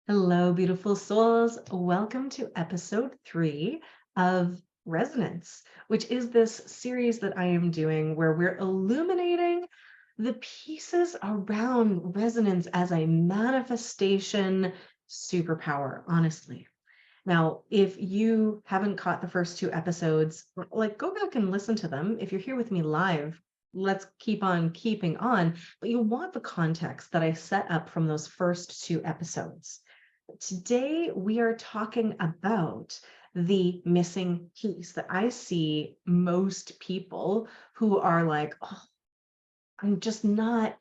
Hello, beautiful souls. Welcome to episode 3 of Resonance, which is this series that I am doing where we're illuminating the pieces around resonance as a manifestation superpower, honestly. Now, if you haven't caught the first 2 episodes, go back and listen to them. If you're here with me live, let's keep on keeping on. But you want the context that I set up from those first 2 episodes. Today, we are talking about the missing piece that I see most people who are like, oh, I'm just not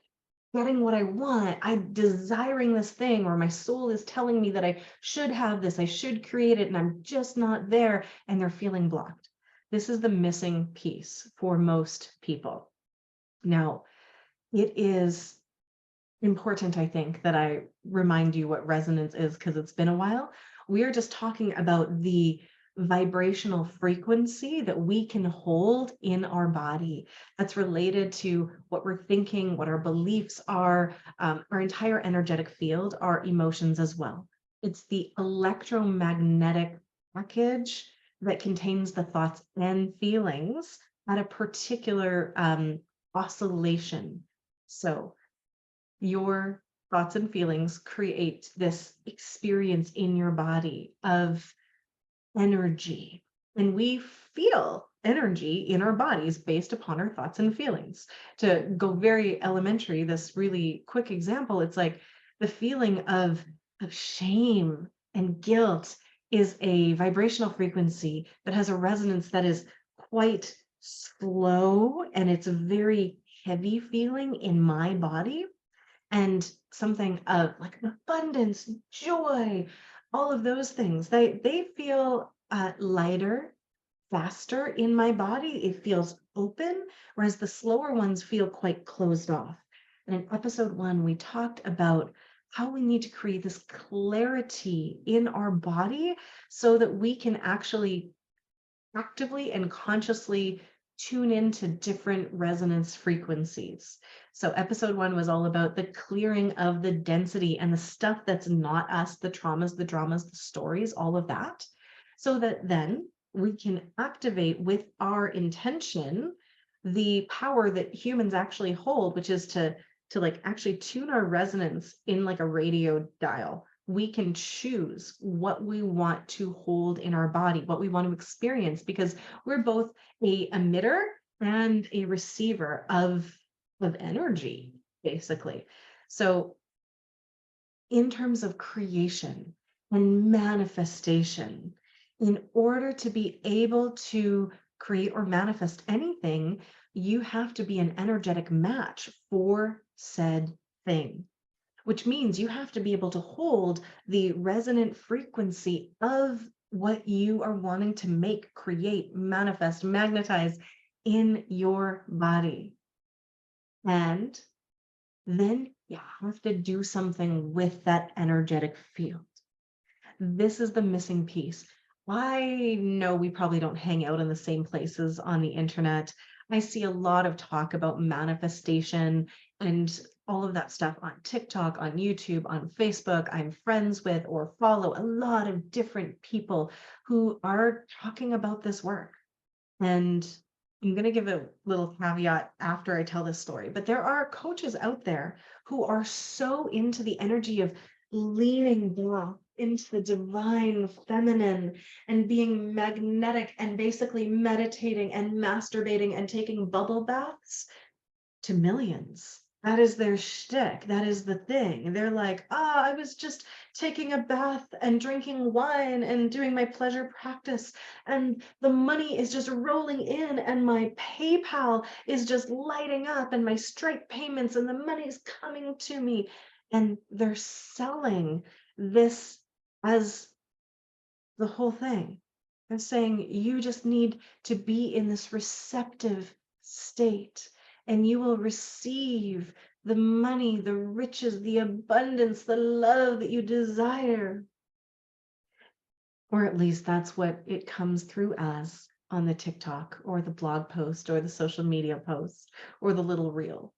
getting what I want. I'm desiring this thing, or my soul is telling me that I should have this, I should create it, and I'm just not there, and they're feeling blocked. This is the missing piece for most people. Now, it is important, I think, that I remind you what resonance is because it's been a while. We are just talking about the vibrational frequency that we can hold in our body that's related to what we're thinking, what our beliefs are, our entire energetic field, our emotions as well. It's the electromagnetic package that contains the thoughts and feelings at a particular oscillation. So, your thoughts and feelings create this experience in your body of energy. And we feel energy in our bodies based upon our thoughts and feelings. To go very elementary, this really quick example, it's like the feeling of shame and guilt is a vibrational frequency that has a resonance that is quite slow, and it's a very heavy feeling in my body, and something of like abundance, joy, all of those things. They feel lighter, faster in my body. It feels open, whereas the slower ones feel quite closed off. And in episode 1, we talked about how we need to create this clarity in our body so that we can actually actively and consciously tune into different resonance frequencies. So, episode 1 was all about the clearing of the density and the stuff that's not us, the traumas, the dramas, the stories, all of that, so that then we can activate with our intention the power that humans actually hold, which is to like actually tune our resonance in like a radio dial. We can choose what we want to hold in our body, what we want to experience, because we're both a emitter and a receiver of energy, basically. So, in terms of creation and manifestation, in order to be able to create or manifest anything, you have to be an energetic match for said thing, which means you have to be able to hold the resonant frequency of what you are wanting to make, create, manifest, magnetize in your body. And then you have to do something with that energetic field. This is the missing piece. I know we probably don't hang out in the same places on the internet. I see a lot of talk about manifestation and all of that stuff on TikTok, on YouTube, on Facebook. I'm friends with or follow a lot of different people who are talking about this work. And I'm going to give a little caveat after I tell this story, but there are coaches out there who are so into the energy of leaning back into the divine feminine and being magnetic and basically meditating and masturbating and taking bubble baths to millions. That is their shtick. That is the thing. They're like, I was just taking a bath and drinking wine and doing my pleasure practice, and the money is just rolling in, and my PayPal is just lighting up, and my Stripe payments, and the money's coming to me. And they're selling this as the whole thing. They're saying you just need to be in this receptive state, and you will receive the money, the riches, the abundance, the love that you desire. Or at least that's what it comes through as on the TikTok or the blog post or the social media post or the little reel.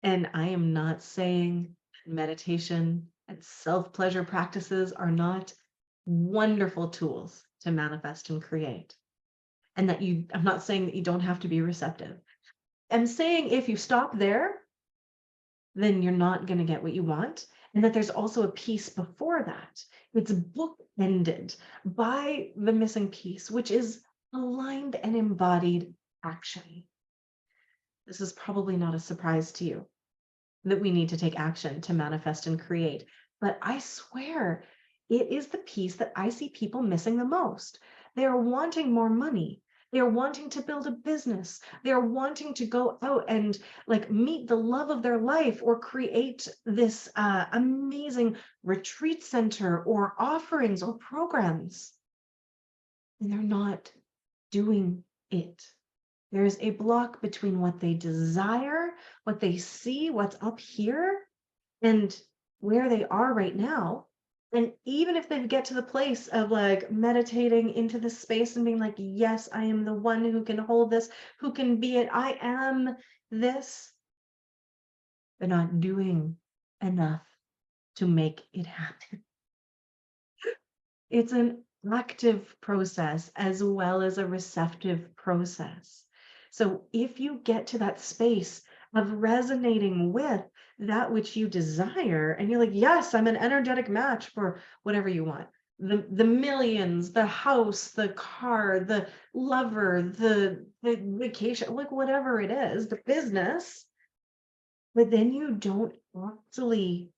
And I am not saying meditation and self-pleasure practices are not wonderful tools to manifest and create. And that I'm not saying that you don't have to be receptive. I'm saying if you stop there, then you're not going to get what you want. And that there's also a piece before that. It's bookended by the missing piece, which is aligned and embodied action. This is probably not a surprise to you that we need to take action to manifest and create. But I swear, it is the piece that I see people missing the most. They are wanting more money. They are wanting to build a business. They are wanting to go out and like meet the love of their life or create this amazing retreat center or offerings or programs. And they're not doing it. There's a block between what they desire, what they see, what's up here, and where they are right now. And even if they get to the place of like meditating into this space and being like, yes, I am the one who can hold this, who can be it, I am this, they're not doing enough to make it happen. It's an active process as well as a receptive process. So if you get to that space of resonating with that which you desire, and you're like, yes, I'm an energetic match for whatever you want. The millions, the house, the car, the lover, the vacation, like whatever it is, the business, but then you don't actually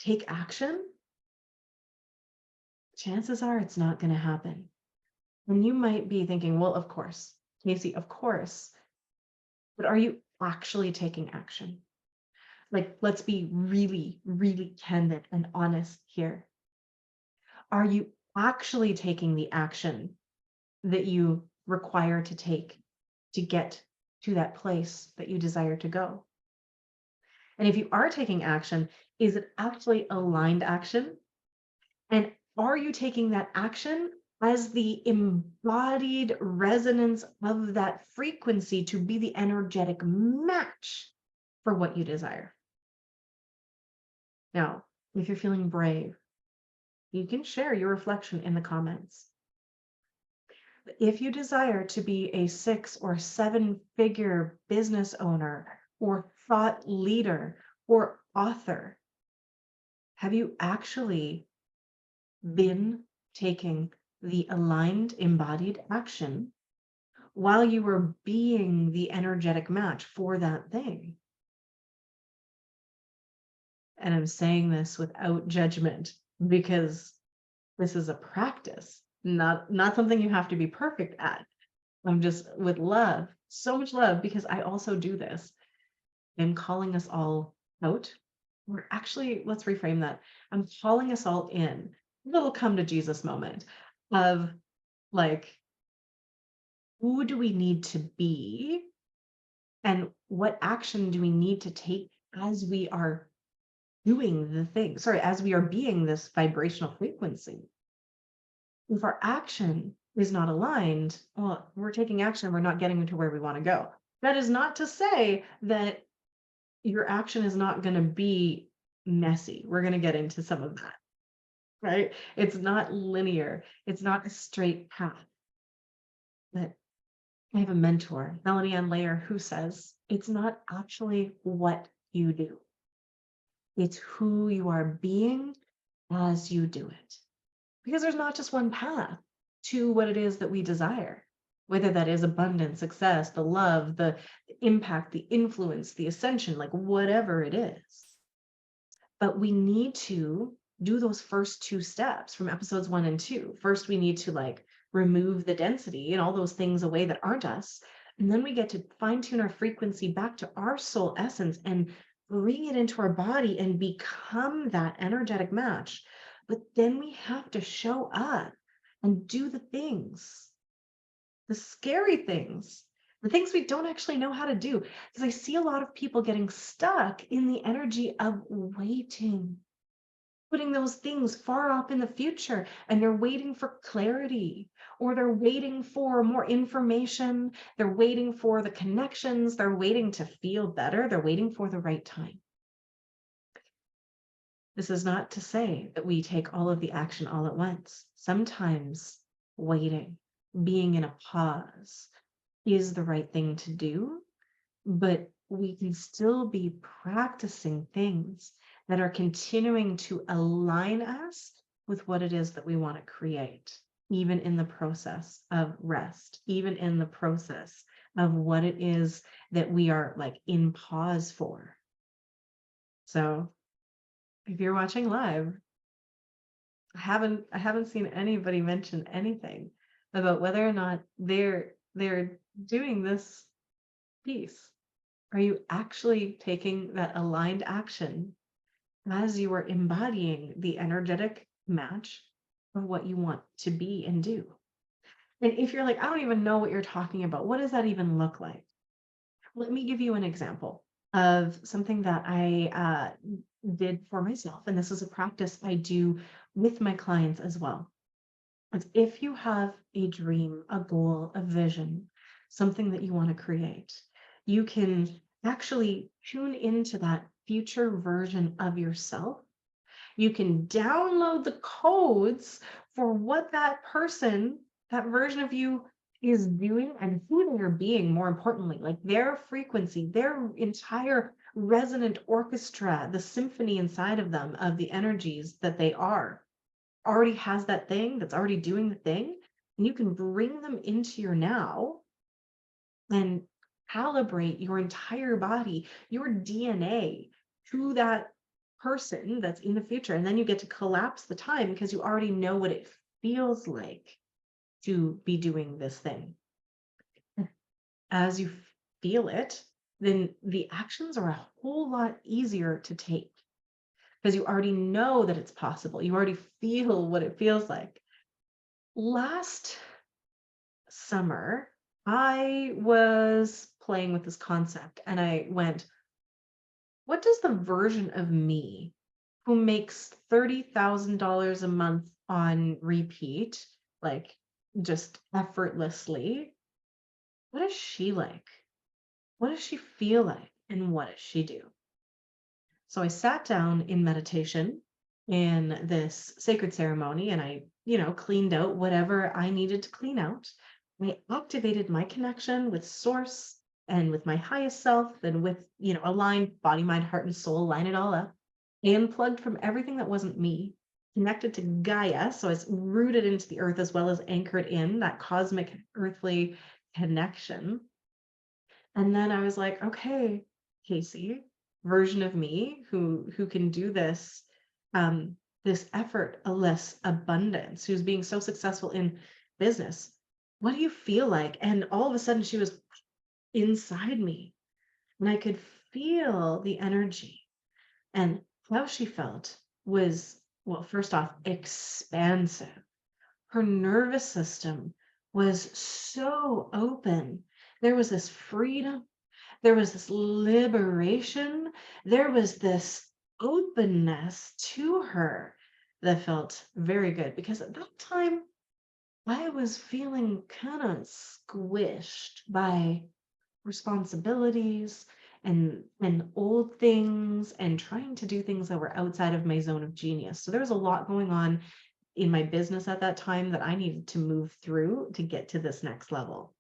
take action, chances are it's not going to happen. And you might be thinking, well, of course, Casey, of course. But are you actually taking action? Like, let's be really, really candid and honest here. Are you actually taking the action that you require to take to get to that place that you desire to go? And if you are taking action, is it actually aligned action? And are you taking that action as the embodied resonance of that frequency to be the energetic match for what you desire? Now, if you're feeling brave, you can share your reflection in the comments. If you desire to be a 6 or 7-figure business owner or thought leader or author, have you actually been taking the aligned embodied action while you were being the energetic match for that thing? And I'm saying this without judgment because this is a practice, not something you have to be perfect at. I'm just with love, so much love, because I also do this. I'm calling us all out. Or actually, let's reframe that. I'm calling us all in. A little come to Jesus moment of like, who do we need to be? And what action do we need to take as we are doing the thing? Sorry, as we are being this vibrational frequency. If our action is not aligned, well, we're taking action, we're not getting to where we want to go. That is not to say that your action is not going to be messy. We're going to get into some of that, right? It's not linear. It's not a straight path. But I have a mentor, Melanie Ann Layer, who says it's not actually what you do. It's who you are being as you do it. Because there's not just one path to what it is that we desire, whether that is abundance, success, the love, the impact, the influence, the ascension, like whatever it is. But we need to do those first 2 steps from episodes 1 and 2. First, we need to like remove the density and all those things away that aren't us. And then we get to fine tune our frequency back to our soul essence and bring it into our body and become that energetic match. But then we have to show up and do the things, the scary things, the things we don't actually know how to do. Because I see a lot of people getting stuck in the energy of waiting, putting those things far off in the future, and they're waiting for clarity, or they're waiting for more information, they're waiting for the connections, they're waiting to feel better, they're waiting for the right time. This is not to say that we take all of the action all at once. Sometimes waiting, being in a pause is the right thing to do, but we can still be practicing things that are continuing to align us with what it is that we want to create, even in the process of rest, even in the process of what it is that we are like in pause for. So if you're watching live, I haven't seen anybody mention anything about whether or not they're doing this piece. Are you actually taking that aligned action as you are embodying the energetic match of what you want to be and do? And if you're like, I don't even know what you're talking about, what does that even look like? Let me give you an example of something that I did for myself. And this is a practice I do with my clients as well. It's if you have a dream, a goal, a vision, something that you want to create, you can actually tune into that future version of yourself. You can download the codes for what that person, that version of you is doing and who they're being, more importantly, like their frequency, their entire resonant orchestra, the symphony inside of them of the energies that they are already has that thing that's already doing the thing, and you can bring them into your now and calibrate your entire body, your DNA to that person that's in the future. And then you get to collapse the time because you already know what it feels like to be doing this thing. As you feel it, then the actions are a whole lot easier to take because you already know that it's possible. You already feel what it feels like. Last summer, I was playing with this concept and I went, what does the version of me who makes $30,000 a month on repeat, like just effortlessly, what is she like? What does she feel like? And what does she do? So I sat down in meditation in this sacred ceremony and I, cleaned out whatever I needed to clean out. I activated my connection with source and with my highest self and with, aligned body, mind, heart, and soul, line it all up, and plugged from everything that wasn't me, connected to Gaia. So it's rooted into the earth as well as anchored in that cosmic earthly connection. And then I was like, okay, Casey, version of me who can do this, this effortless abundance, who's being so successful in business. What do you feel like? And all of a sudden she was inside me and I could feel the energy. And how she felt was, well, first off, expansive. Her nervous system was so open. There was this freedom, there was this liberation, there was this openness to her that felt very good because at that time I was feeling kind of squished by responsibilities and old things and trying to do things that were outside of my zone of genius. So there was a lot going on in my business at that time that I needed to move through to get to this next level.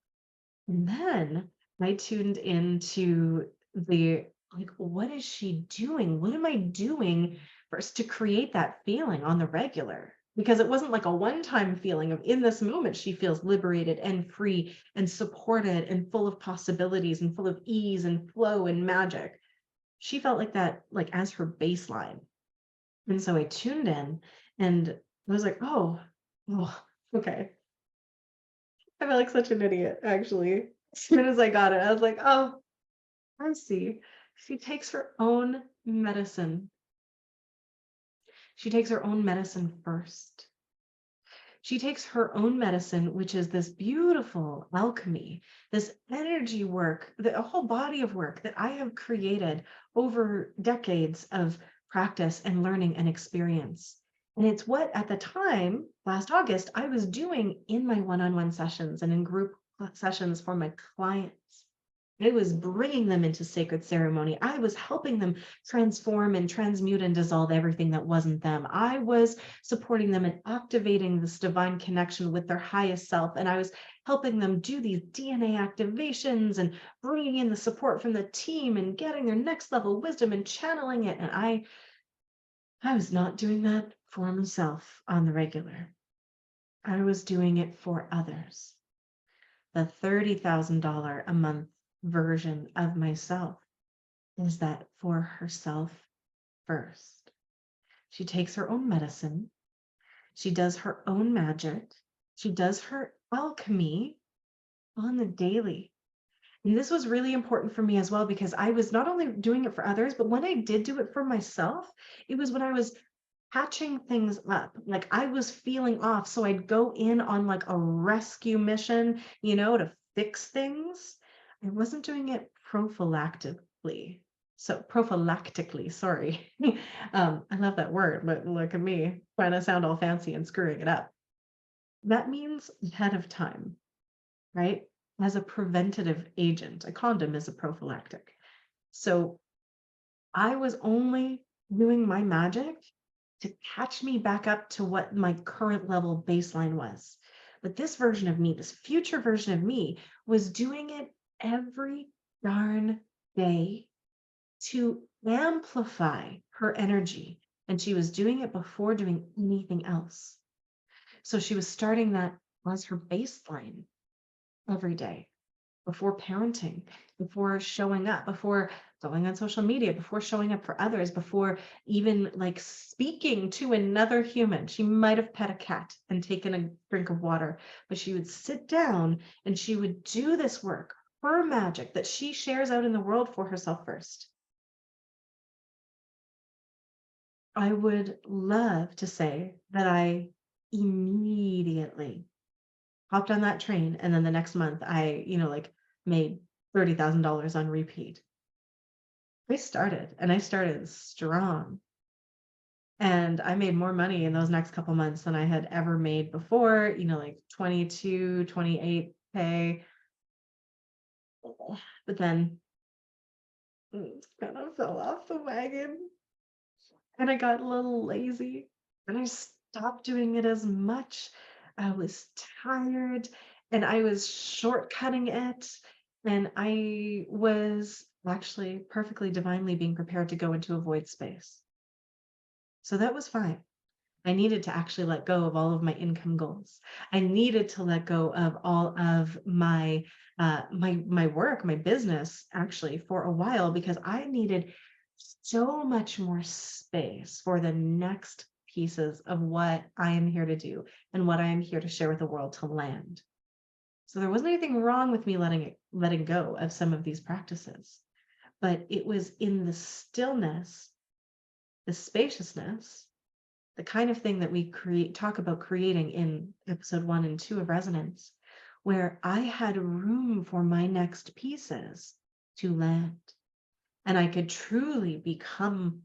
And then I tuned into the like, what is she doing? What am I doing first to create that feeling on the regular? Because it wasn't like a one-time feeling of in this moment, she feels liberated and free and supported and full of possibilities and full of ease and flow and magic. She felt like that, like as her baseline. And so I tuned in and I was like, oh, okay. I felt like such an idiot, actually. As soon as I got it, I was like, oh, I see. She takes her own medicine. She takes her own medicine first. She takes her own medicine, which is this beautiful alchemy, this energy work, a whole body of work that I have created over decades of practice and learning and experience. And it's what at the time, last August, I was doing in my one on one sessions and in group sessions for my clients. I was bringing them into sacred ceremony. I was helping them transform and transmute and dissolve everything that wasn't them. I was supporting them in activating this divine connection with their highest self. And I was helping them do these DNA activations and bringing in the support from the team and getting their next level wisdom and channeling it. And I was not doing that for myself on the regular. I was doing it for others. The $30,000 a month version of myself is that for herself first. She takes her own medicine. She does her own magic. She does her alchemy on the daily. And this was really important for me as well because I was not only doing it for others, but when I did do it for myself, it was when I was patching things up. Like I was feeling off. So I'd go in on like a rescue mission, to fix things. I wasn't doing it prophylactically. Prophylactically, sorry. I love that word, but look at me trying to sound all fancy and screwing it up. That means ahead of time, right? As a preventative agent, a condom is a prophylactic. So I was only doing my magic to catch me back up to what my current level baseline was. But this version of me, this future version of me, was doing it every darn day to amplify her energy. And she was doing it before doing anything else. So she was starting that as her baseline every day before parenting, before showing up, before going on social media, before showing up for others, before even like speaking to another human. She might have pet a cat and taken a drink of water, but she would sit down and she would do this work, her magic that she shares out in the world for herself first. I would love to say that I immediately hopped on that train and then the next month I, like made $30,000 on repeat. I started strong. And I made more money in those next couple months than I had ever made before, like 22, 28K. But then kind of fell off the wagon and I got a little lazy and I stopped doing it as much. I was tired and I was shortcutting it. And I was actually perfectly divinely being prepared to go into a void space. So that was fine. I needed to actually let go of all of my income goals. I needed to let go of all of my work, my business actually for a while because I needed so much more space for the next pieces of what I am here to do and what I am here to share with the world to land. So there wasn't anything wrong with me letting go of some of these practices, but it was in the stillness, the spaciousness, the kind of thing that we talk about creating in episode 1 and 2 of Resonance, where I had room for my next pieces to land. And I could truly become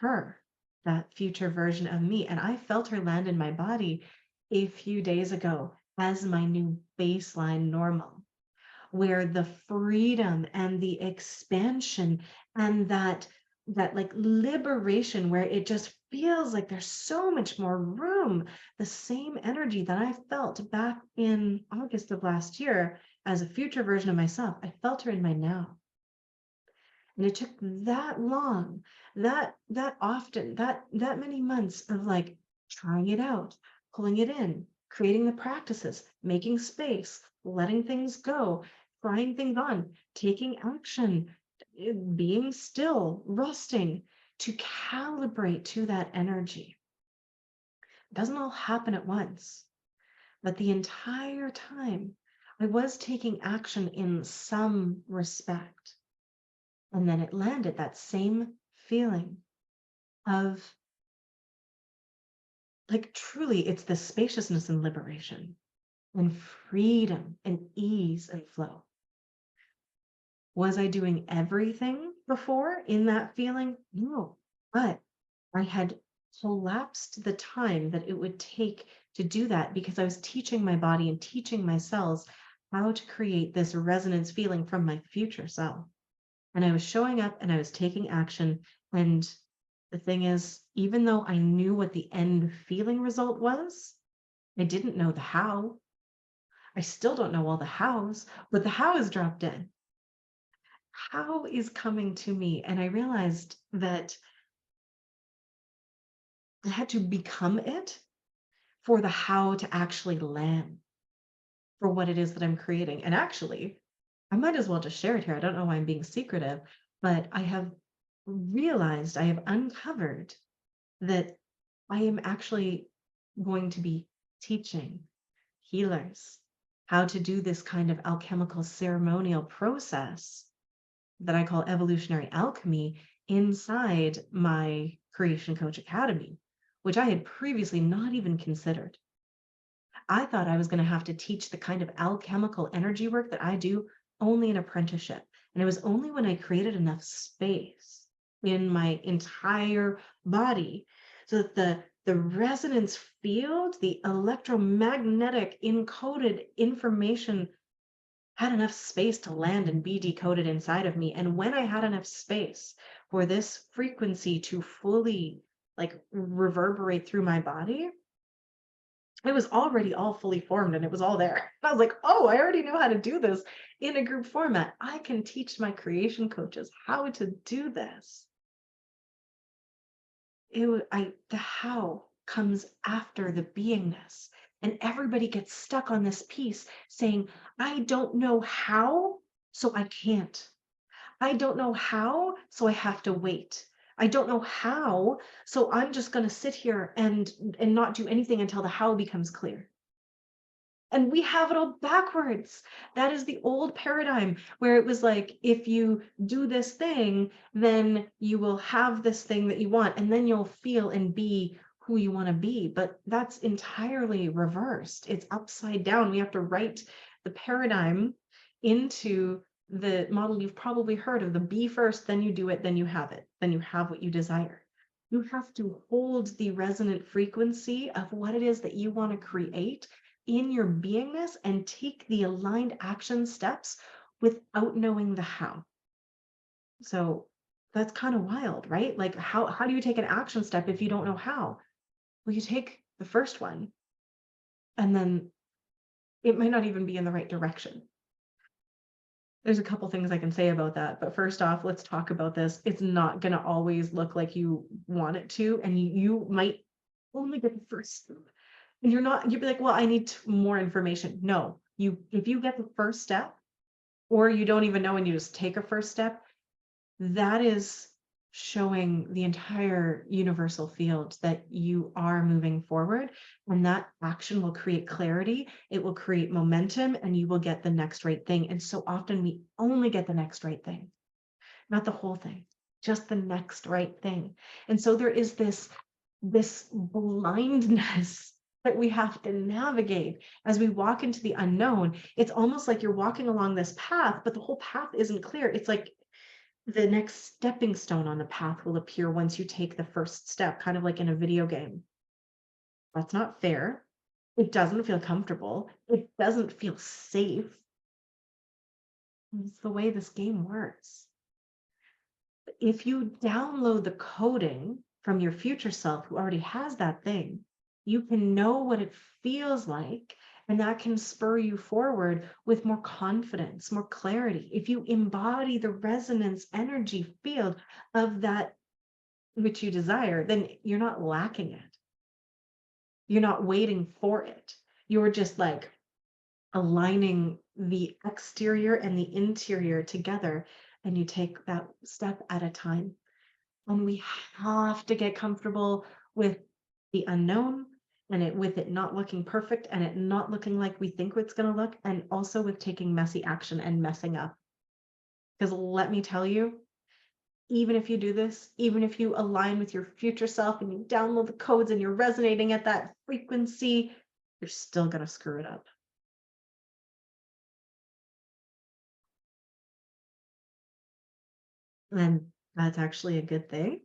her, that future version of me. And I felt her land in my body a few days ago as my new baseline normal, where the freedom and the expansion and that like liberation where it just feels like there's so much more room, the same energy that I felt back in August of last year as a future version of myself, I felt her in my now. And it took that long, that often, that many months of like trying it out, pulling it in, creating the practices, making space, letting things go, trying things on, taking action, being still, resting to calibrate to that energy. It doesn't all happen at once, but the entire time I was taking action in some respect. And then it landed that same feeling of like truly it's the spaciousness and liberation and freedom and ease and flow. Was I doing everything before in that feeling? No, but I had collapsed the time that it would take to do that because I was teaching my body and teaching my cells how to create this resonance feeling from my future self. And I was showing up and I was taking action. And the thing is, even though I knew what the end feeling result was, I didn't know the how. I still don't know all the hows, but the how is dropped in. How is coming to me. And I realized that I had to become it for the how to actually land for what it is that I'm creating. And actually, I might as well just share it here. I don't know why I'm being secretive, but I have realized, I have uncovered that I am actually going to be teaching healers how to do this kind of alchemical ceremonial process that I call evolutionary alchemy inside my Creation Coach Academy, which I had previously not even considered. I thought I was going to have to teach the kind of alchemical energy work that I do only in apprenticeship. And it was only when I created enough space in my entire body so that the resonance field, the electromagnetic encoded information had enough space to land and be decoded inside of me. And when I had enough space for this frequency to fully like reverberate through my body, it was already all fully formed and it was all there. I was like, oh, I already know how to do this in a group format. I can teach my creation coaches how to do this. The how comes after the beingness. And everybody gets stuck on this piece saying, I don't know how, so I can't. I don't know how, so I have to wait. I don't know how, so I'm just going to sit here and not do anything until the how becomes clear. And we have it all backwards. That is the old paradigm where it was like, if you do this thing, then you will have this thing that you want, and then you'll feel and be who you want to be. But that's entirely reversed. It's upside down. We have to write the paradigm into the model you've probably heard of: the be first, then you do it, then you have it, then you have what you desire. You have to hold the resonant frequency of what it is that you want to create in your beingness and take the aligned action steps without knowing the how. So that's kind of wild, right? Like how do you take an action step if you don't know how? Well, you take the first one and then it might not even be in the right direction. There's a couple things I can say about that, but first off, let's talk about this. It's not going to always look like you want it to, and you might only get the first step. And you'd be like, well, I need more information. No, if you get the first step, or you don't even know and you just take a first step, that is showing the entire universal field that you are moving forward, and that action will create clarity, it will create momentum, and you will get the next right thing. And so often we only get the next right thing, not the whole thing, just the next right thing. And so there is this blindness that we have to navigate as we walk into the unknown. It's almost like you're walking along this path, but the whole path isn't clear. It's like the next stepping stone on the path will appear once you take the first step, kind of like in a video game. That's not fair. It doesn't feel comfortable. It doesn't feel safe. It's the way this game works. If you download the coding from your future self who already has that thing, you can know what it feels like, and that can spur you forward with more confidence, more clarity. If you embody the resonance energy field of that which you desire, then you're not lacking it. You're not waiting for it. You're just like aligning the exterior and the interior together, and you take that step at a time. And we have to get comfortable with the unknown, and with it not looking perfect, and it not looking like we think it's going to look, and also with taking messy action and messing up. Because let me tell you, even if you do this, even if you align with your future self and you download the codes and you're resonating at that frequency, you're still going to screw it up. And that's actually a good thing.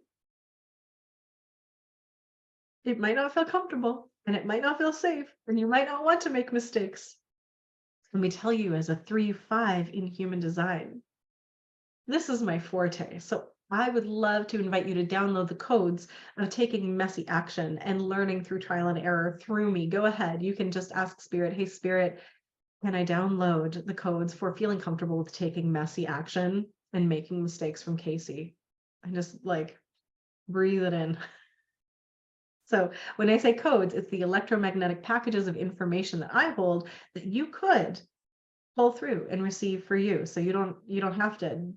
It might not feel comfortable, and it might not feel safe, and you might not want to make mistakes. Let me tell you, as a 3-5 in human design, this is my forte. So I would love to invite you to download the codes of taking messy action and learning through trial and error through me. Go ahead. You can just ask Spirit, hey, Spirit, can I download the codes for feeling comfortable with taking messy action and making mistakes from Casey? And just like breathe it in. So when I say codes, it's the electromagnetic packages of information that I hold that you could pull through and receive for you. So you don't have to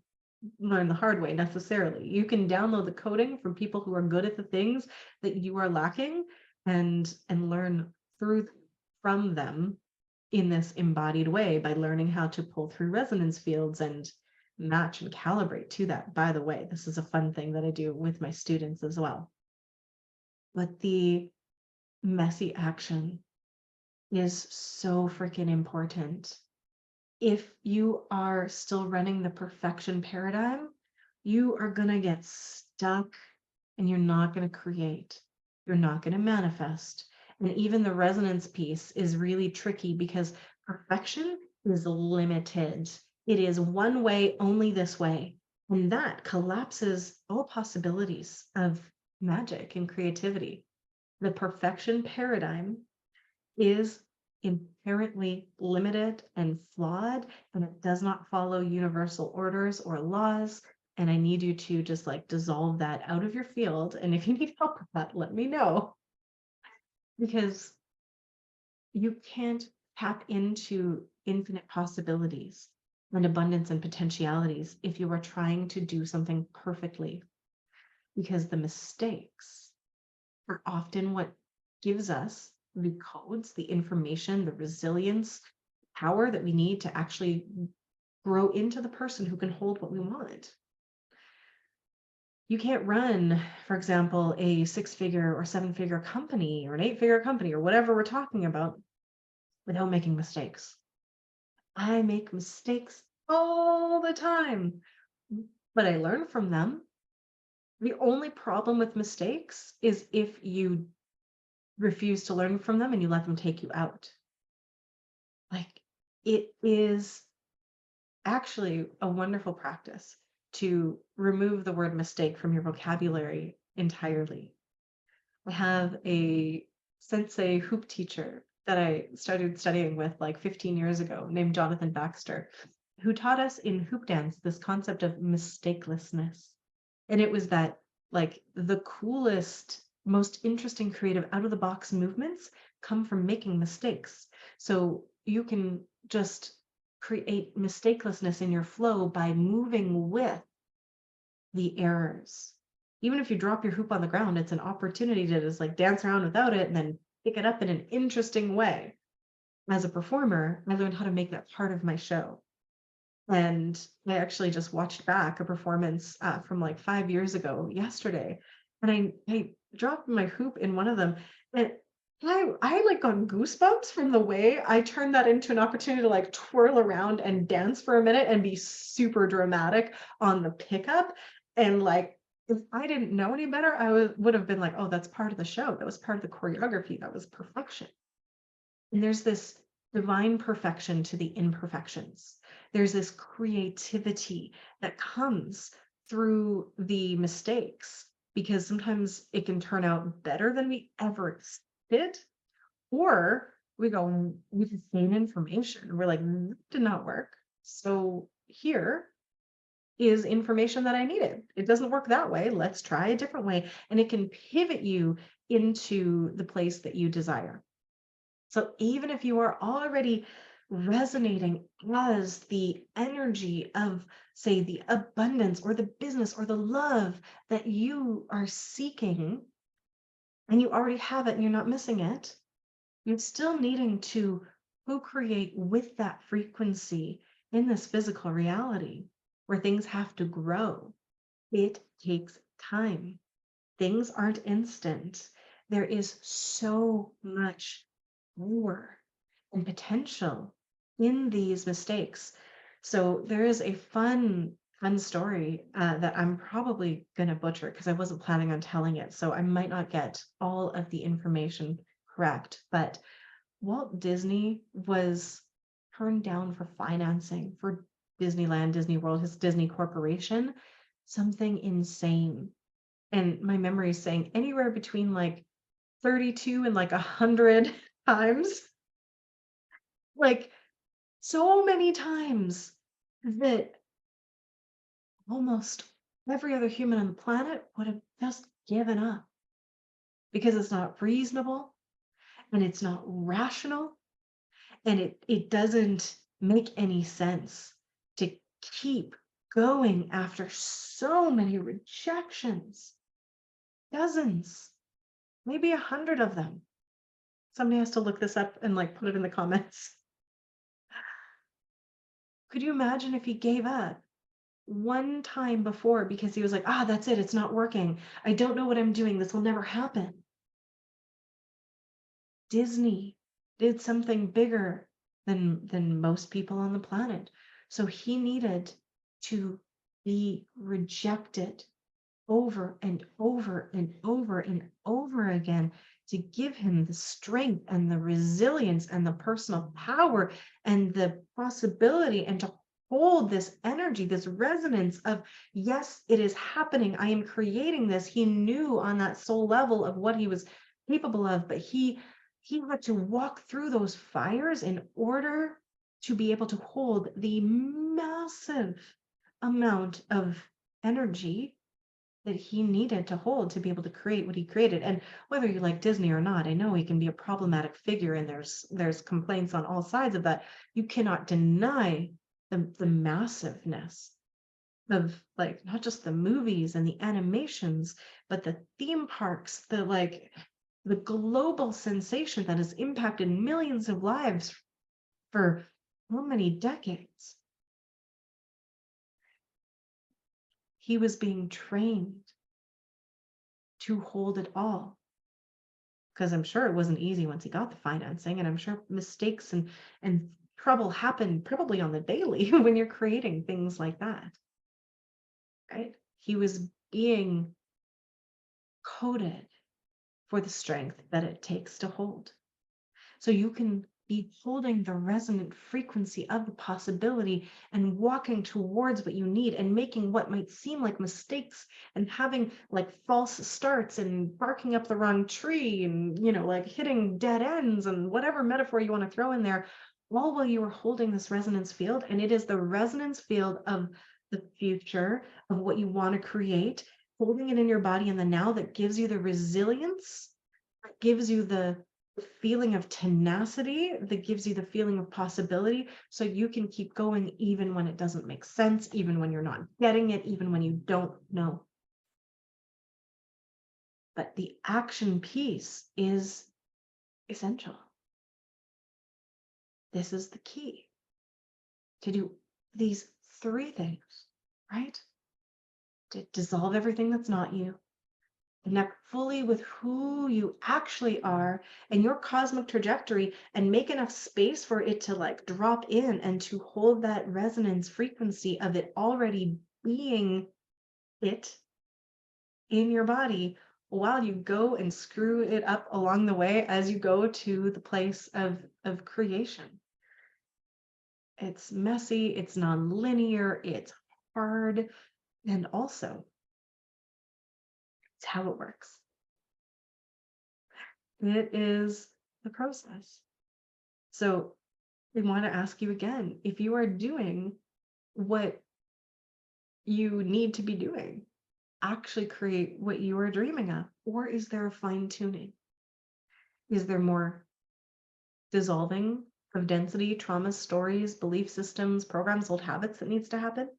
learn the hard way necessarily. You can download the coding from people who are good at the things that you are lacking and learn through from them in this embodied way by learning how to pull through resonance fields and match and calibrate to that. By the way, this is a fun thing that I do with my students as well. But the messy action is so freaking important. If you are still running the perfection paradigm, you are going to get stuck and you're not going to create. You're not going to manifest. And even the resonance piece is really tricky because perfection is limited. It is one way, only this way. And that collapses all possibilities of magic and creativity. The perfection paradigm is inherently limited and flawed, and it does not follow universal orders or laws. And I need you to just like dissolve that out of your field. And if you need help with that, let me know, because you can't tap into infinite possibilities and abundance and potentialities if you are trying to do something perfectly, because the mistakes are often what gives us the codes, the information, the resilience, power that we need to actually grow into the person who can hold what we want. You can't run, for example, a 6-figure or 7-figure company or an 8-figure company or whatever we're talking about without making mistakes. I make mistakes all the time, but I learn from them. The only problem with mistakes is if you refuse to learn from them and you let them take you out. Like, it is actually a wonderful practice to remove the word mistake from your vocabulary entirely. I have a sensei hoop teacher that I started studying with like 15 years ago named Jonathan Baxter, who taught us in hoop dance this concept of mistakelessness. And it was that like the coolest, most interesting, creative, out of the box movements come from making mistakes. So you can just create mistakelessness in your flow by moving with the errors. Even if you drop your hoop on the ground, it's an opportunity to just like dance around without it and then pick it up in an interesting way. As a performer, I learned how to make that part of my show. And I actually just watched back a performance from like 5 years ago yesterday. And I dropped my hoop in one of them. And I like got goosebumps from the way I turned that into an opportunity to like twirl around and dance for a minute and be super dramatic on the pickup. And like, if I didn't know any better, would have been like, oh, that's part of the show. That was part of the choreography. That was perfection. And there's this divine perfection to the imperfections. There's this creativity that comes through the mistakes, because sometimes it can turn out better than we ever expected. Or we go with the same information. We're like, that did not work. So here is information that I needed. It doesn't work that way. Let's try a different way. And it can pivot you into the place that you desire. So even if you are already resonating as the energy of, say, the abundance or the business or the love that you are seeking, and you already have it and you're not missing it, you're still needing to co-create with that frequency in this physical reality where things have to grow. It takes time. Things aren't instant. There is so much more and potential in these mistakes. So there is a fun story that I'm probably going to butcher because I wasn't planning on telling it. So I might not get all of the information correct. But Walt Disney was turned down for financing for Disneyland, Disney World, his Disney Corporation, something insane. And my memory is saying anywhere between like 32 and like 100 times, like so many times that almost every other human on the planet would have just given up because it's not reasonable and it's not rational and it doesn't make any sense to keep going after so many rejections, dozens, maybe 100 of them. Somebody has to look this up and like put it in the comments. Could you imagine if he gave up one time before because he was like, ah, that's it, it's not working, I don't know what I'm doing, this will never happen? Disney did something bigger than most people on the planet. So he needed to be rejected over and over and over and over again to give him the strength and the resilience and the personal power and the possibility and to hold this energy, this resonance of, yes, it is happening. I am creating this. He knew on that soul level of what he was capable of, but he had to walk through those fires in order to be able to hold the massive amount of energy that he needed to hold to be able to create what he created. And whether you like Disney or not, I know he can be a problematic figure and there's complaints on all sides of that. You cannot deny the massiveness of like not just the movies and the animations, but the theme parks, the global sensation that has impacted millions of lives for how many decades. He was being trained to hold it all. Because I'm sure it wasn't easy once he got the financing, and I'm sure mistakes and trouble happen probably on the daily when you're creating things like that, right? He was being coded for the strength that it takes to hold. So you can be holding the resonant frequency of the possibility and walking towards what you need and making what might seem like mistakes and having like false starts and barking up the wrong tree and, like hitting dead ends and whatever metaphor you want to throw in there, all while you are holding this resonance field. And it is the resonance field of the future, of what you want to create, holding it in your body in the now that gives you the resilience, that gives you the feeling of tenacity, that gives you the feeling of possibility, so you can keep going even when it doesn't make sense, even when you're not getting it, even when you don't know. But the action piece is essential. This is the key to do these three things, right? To dissolve everything that's not you, connect fully with who you actually are and your cosmic trajectory, and make enough space for it to like drop in and to hold that resonance frequency of it already being it in your body while you go and screw it up along the way as you go to the place of creation. It's messy, it's non-linear, it's hard, and also it's how it works. It is the process. So I want to ask you again, if you are doing what you need to be doing, actually create what you are dreaming of, or is there a fine tuning? Is there more dissolving of density, trauma, stories, belief systems, programs, old habits that needs to happen?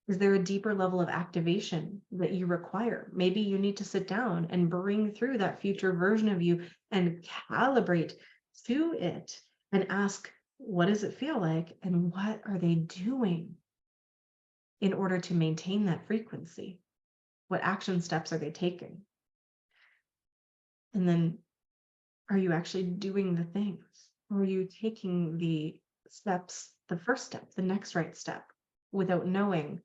Is there a deeper level of activation that you require? Maybe you need to sit down and bring through that future version of you and calibrate to it and ask, what does it feel like? And what are they doing in order to maintain that frequency? What action steps are they taking? And then are you actually doing the things? Or are you taking the steps, the first step, the next right step, without knowing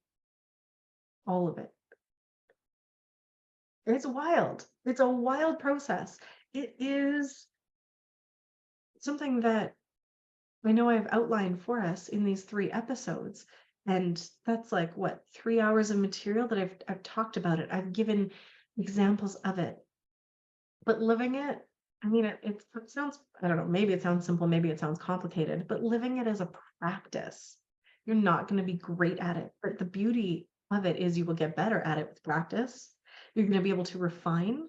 all of it? It's wild. It's a wild process. It is something that I know I've outlined for us in these 3 episodes, and that's like what, 3 hours of material that I've talked about it. I've given examples of it, but living it, I mean, it sounds, I don't know, maybe it sounds simple, maybe it sounds complicated, but living it as a practice, you're not going to be great at it. But the beauty of it is you will get better at it with practice. You're going to be able to refine,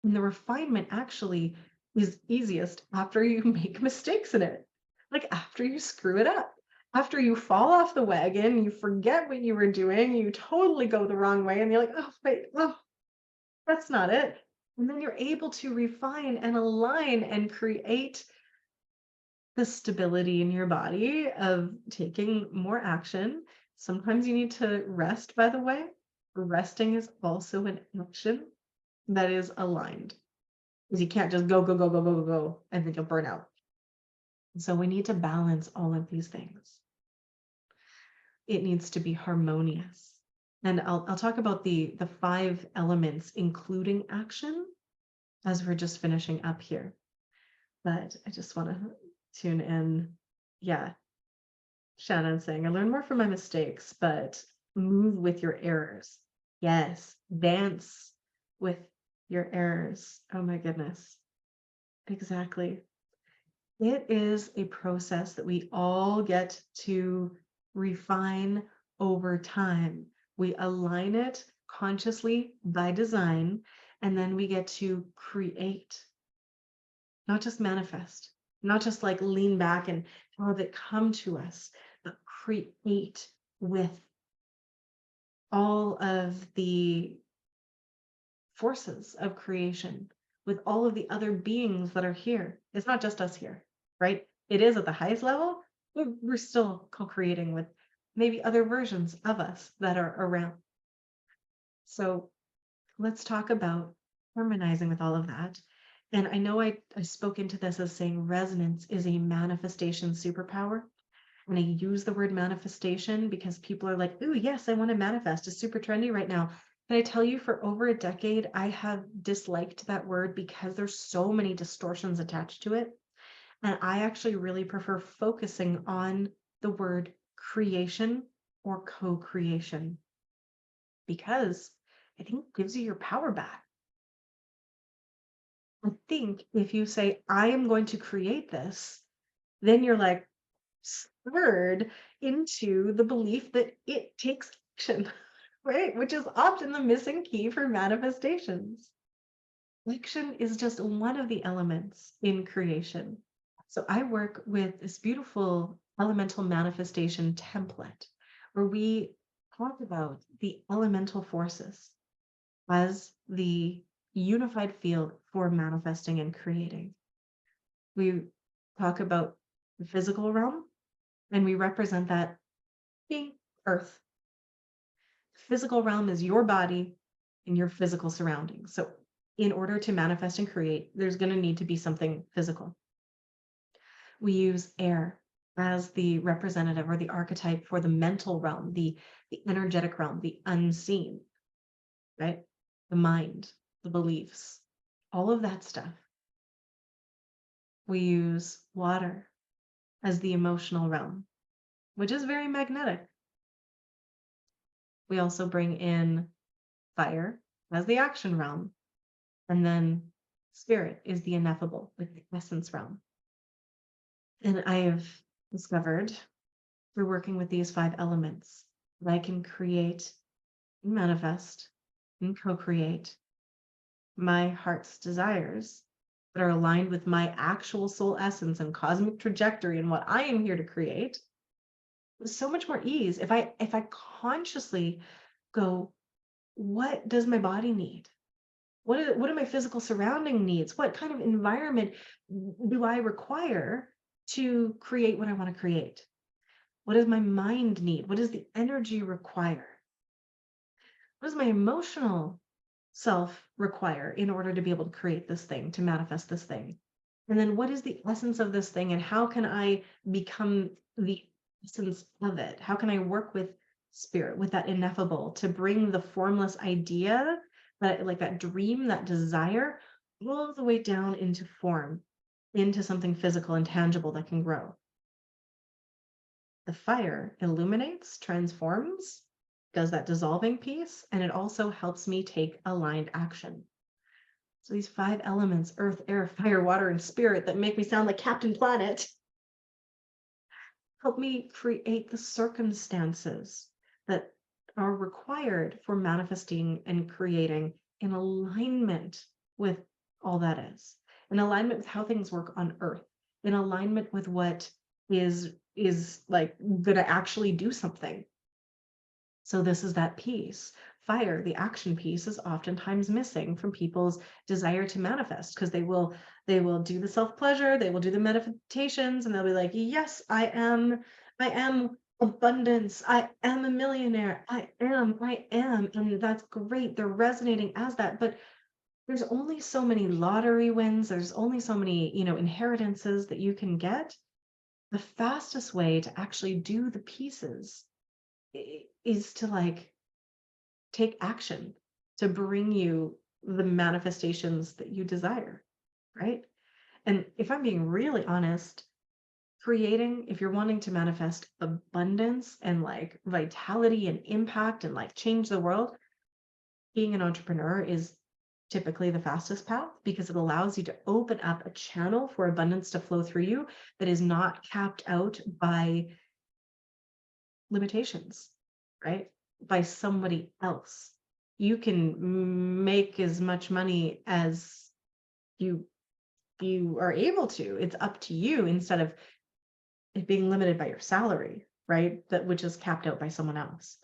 and the refinement actually is easiest after you make mistakes in it. Like after you screw it up, after you fall off the wagon, you forget what you were doing, you totally go the wrong way, and you're like, oh, wait, oh, that's not it. And then you're able to refine and align and create the stability in your body of taking more action. Sometimes you need to rest, by the way. Resting is also an action that is aligned because you can't just go, go, go, go, go, go, go, and then you'll burn out. So we need to balance all of these things. It needs to be harmonious. And I'll talk about the 5 elements, including action, as we're just finishing up here. But I just want to tune in. Yeah, Shannon saying, I learn more from my mistakes, but move with your errors. Yes, dance with your errors. Oh my goodness. Exactly. It is a process that we all get to refine over time. We align it consciously by design, and then we get to create, not just manifest, not just like lean back and have it come to us, but create with all of the forces of creation, with all of the other beings that are here. It's not just us here, right? It is at the highest level, but we're still co-creating with maybe other versions of us that are around. So let's talk about harmonizing with all of that. And I know I spoke into this as saying resonance is a manifestation superpower. And I use the word manifestation because people are like, ooh, yes, I want to manifest. It's super trendy right now. Can I tell you, for over a decade, I have disliked that word because there's so many distortions attached to it. And I actually really prefer focusing on the word creation or co-creation because I think it gives you your power back. I think if you say, I am going to create this, then you're like spurred into the belief that it takes action, right? Which is often the missing key for manifestations. Action is just one of the elements in creation. So I work with this beautiful elemental manifestation template where we talk about the elemental forces as the unified field for manifesting and creating. We talk about the physical realm, and we represent that being earth. Physical realm is your body and your physical surroundings. So in order to manifest and create, there's going to need to be something physical. We use air as the representative or the archetype for the mental realm, the energetic realm, the unseen, right? The mind, the beliefs, all of that stuff. We use water as the emotional realm, which is very magnetic. We also bring in fire as the action realm, and then spirit is the ineffable, like the essence realm. And I have discovered through working with these 5 elements that I can create, manifest, and co-create my heart's desires that are aligned with my actual soul essence and cosmic trajectory and what I am here to create with so much more ease if I consciously go, what does my body need? What are my physical surrounding needs? What kind of environment do I require to create what I want to create? What does my mind need? What does the energy require? What does my emotional self require in order to be able to create this thing, to manifest this thing? And then what is the essence of this thing and how can I become the essence of it? How can I work with spirit, with that ineffable, to bring the formless idea, that like that dream, that desire, all the way down into form, into something physical and tangible that can grow? The fire illuminates, transforms, does that dissolving piece, and it also helps me take aligned action. So these 5 elements, earth, air, fire, water, and spirit, that make me sound like Captain Planet, help me create the circumstances that are required for manifesting and creating in alignment with all that is, in alignment with how things work on earth, in alignment with what is like gonna actually do something. So this is that piece. Fire, the action piece, is oftentimes missing from people's desire to manifest, because they will do the self-pleasure, they will do the meditations, and they'll be like, yes, I am abundance, I am a millionaire, I am, and that's great. They're resonating as that, but there's only so many lottery wins, there's only so many, inheritances that you can get. The fastest way to actually do the pieces is to like take action to bring you the manifestations that you desire, right? And if I'm being really honest, if you're wanting to manifest abundance and like vitality and impact and like change the world, being an entrepreneur is typically the fastest path, because it allows you to open up a channel for abundance to flow through you that is not capped out by limitations, right? By somebody else. You can make as much money as you you are able to. It's up to you, instead of it being limited by your salary, right? That which is capped out by someone else.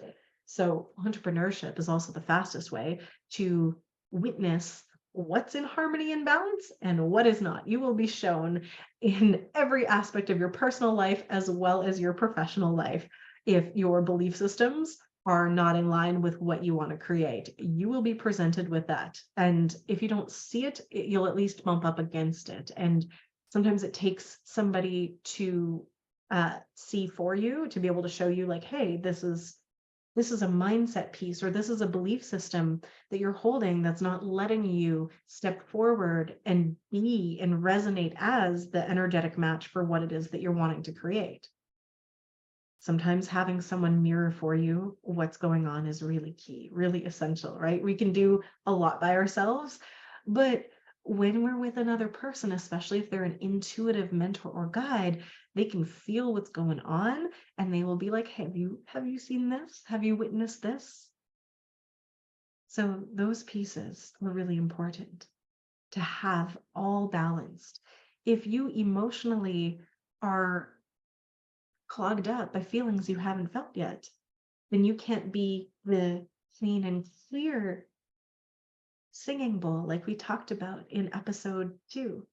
So entrepreneurship is also the fastest way to witness what's in harmony and balance and what is not. You will be shown in every aspect of your personal life as well as your professional life. If your belief systems are not in line with what you want to create, you will be presented with that. And if you don't see it, you'll at least bump up against it. And sometimes it takes somebody to see for you, to be able to show you like, hey, this is a mindset piece, or this is a belief system that you're holding that's not letting you step forward and be and resonate as the energetic match for what it is that you're wanting to create. Sometimes having someone mirror for you what's going on is really key, really essential, right? We can do a lot by ourselves, but when we're with another person, especially if they're an intuitive mentor or guide, they can feel what's going on, and they will be like, hey, have you seen this? Have you witnessed this? So those pieces are really important to have all balanced. If you emotionally are clogged up by feelings you haven't felt yet, then you can't be the clean and clear singing bowl like we talked about in episode 2,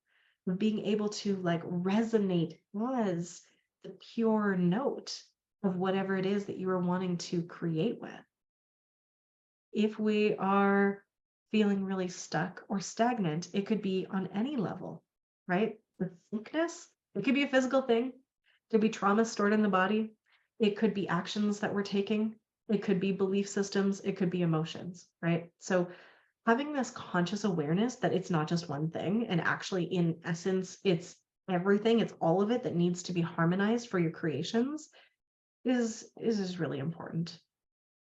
of being able to like resonate as the pure note of whatever it is that you are wanting to create with. If we are feeling really stuck or stagnant, it could be on any level, right? The sickness, it could be a physical thing, it could be trauma stored in the body, it could be actions that we're taking, it could be belief systems, it could be emotions, right? So having this conscious awareness that it's not just one thing, and actually in essence it's everything, it's all of it that needs to be harmonized for your creations, is really important.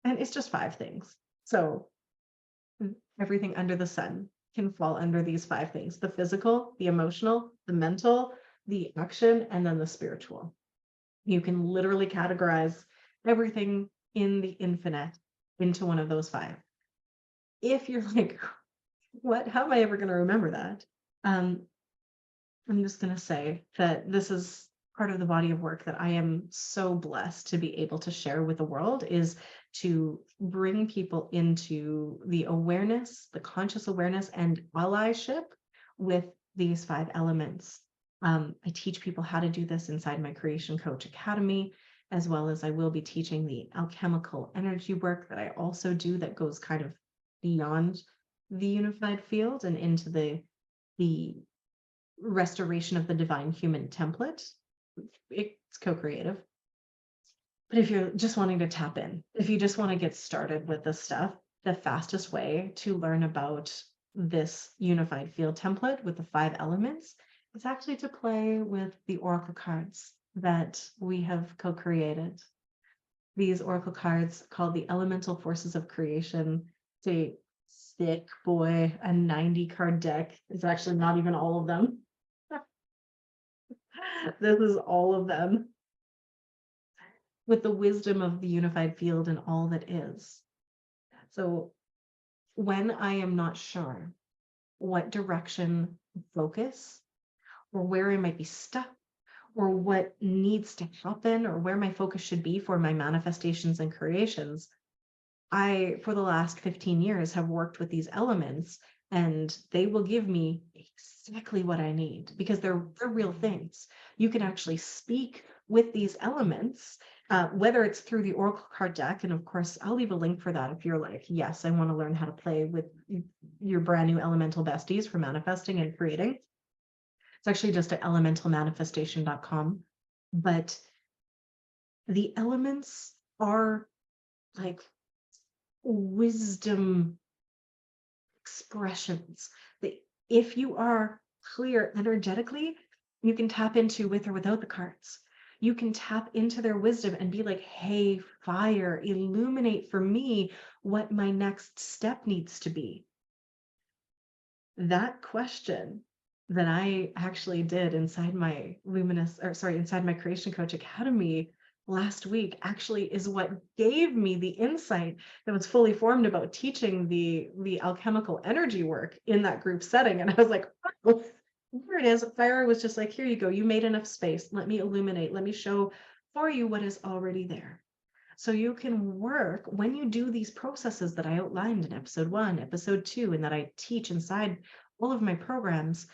And it's just 5 things. So everything under the sun can fall under these 5 things: the physical, the emotional, the mental, the action, and then the spiritual. You can literally categorize everything in the infinite into one of those 5. If you're like, what, how am I ever going to remember that? Um, I'm just going to say that this is part of the body of work that I am so blessed to be able to share with the world, is to bring people into the awareness, the conscious awareness and allyship with these 5 elements. I teach people how to do this inside my Creation Coach Academy, as well as I will be teaching the alchemical energy work that I also do, that goes kind of beyond the unified field and into the restoration of the divine human template. It's co-creative. But if you're just wanting to tap in, if you just want to get started with this stuff, the fastest way to learn about this unified field template with the 5 elements is actually to play with the oracle cards. that we have co-created. These oracle cards called the Elemental Forces of Creation. It's a thick boy, a 90 card deck. It's actually not even all of them. This is all of them with the wisdom of the unified field and all that is. So when I am not sure what direction focus or where I might be stuck or what needs to happen or where my focus should be for my manifestations and creations, I, for the last 15 years, have worked with these elements and they will give me exactly what I need because they're real things. You can actually speak with these elements, whether it's through the Oracle card deck. And of course, I'll leave a link for that if you're like, yes, I want to learn how to play with your brand new elemental besties for manifesting and creating. It's actually just at elementalmanifestation.com. But the elements are like wisdom expressions that if you are clear energetically, you can tap into with or without the cards. You can tap into their wisdom and be like, hey, fire, illuminate for me what my next step needs to be. That question that I actually did inside my inside my Creation Coach Academy last week actually is what gave me the insight that was fully formed about teaching the alchemical energy work in that group setting. And I was like, oh, here it is. Fire was just like, here you go. You made enough space. Let me illuminate. Let me show for you what is already there. So you can work when you do these processes that I outlined in episode 1, episode 2, and that I teach inside all of my programs.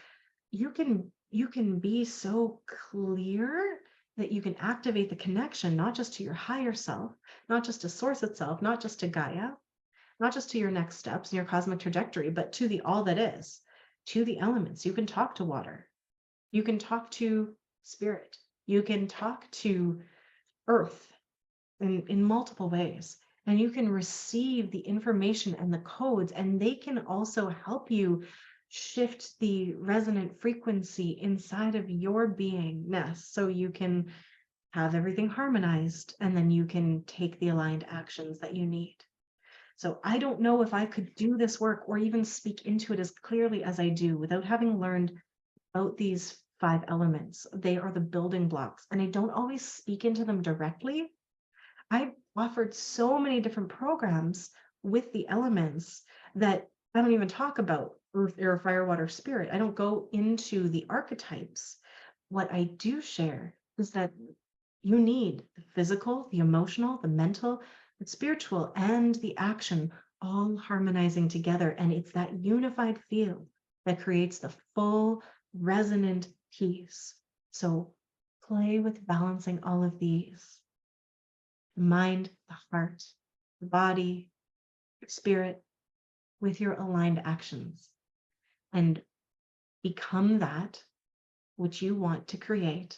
You can be so clear that you can activate the connection, not just to your higher self, not just to source itself, not just to Gaia, not just to your next steps and your cosmic trajectory, but to the all that is, to the elements. You can talk to water. You can talk to spirit. You can talk to earth in multiple ways. And you can receive the information and the codes, and they can also help you shift the resonant frequency inside of your beingness so you can have everything harmonized and then you can take the aligned actions that you need. So I don't know if I could do this work or even speak into it as clearly as I do without having learned about these 5 elements. They are the building blocks, and I don't always speak into them directly. I've offered so many different programs with the elements that I don't even talk about earth, air, fire, water, spirit. I don't go into the archetypes. What I do share is that you need the physical, the emotional, the mental, the spiritual, and the action all harmonizing together. And it's that unified field that creates the full resonant piece. So play with balancing all of these: the mind, the heart, the body, your spirit, with your aligned actions, and become that which you want to create,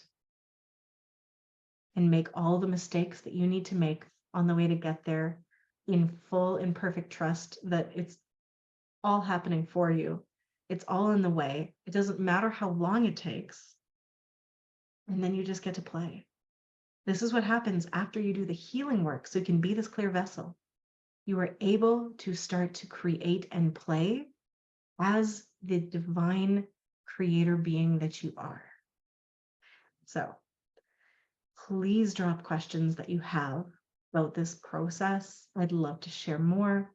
and make all the mistakes that you need to make on the way to get there in full and perfect trust that it's all happening for you. It's all in the way. It doesn't matter how long it takes. And then you just get to play. This is what happens after you do the healing work so you can be this clear vessel. You are able to start to create and play as the divine creator being that you are. So please drop questions that you have about this process. I'd love to share more.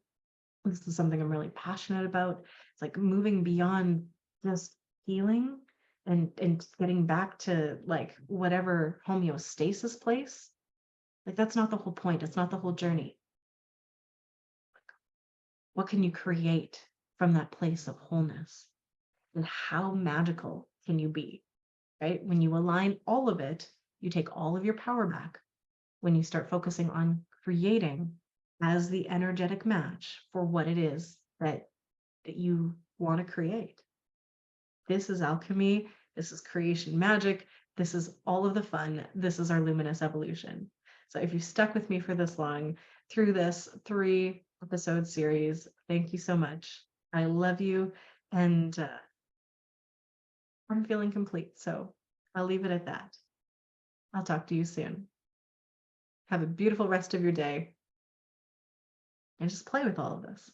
This is something I'm really passionate about. It's like moving beyond just healing and getting back to like whatever homeostasis place. Like that's not the whole point. It's not the whole journey. What can you create from that place of wholeness? And how magical can you be, right? When you align all of it, you take all of your power back. When you start focusing on creating as the energetic match for what it is that you want to create. This is alchemy. This is creation magic. This is all of the fun. This is our luminous evolution. So if you stuck with me for this long through this 3-episode series, thank you so much. I love you, and I'm feeling complete. So I'll leave it at that. I'll talk to you soon. Have a beautiful rest of your day and just play with all of this.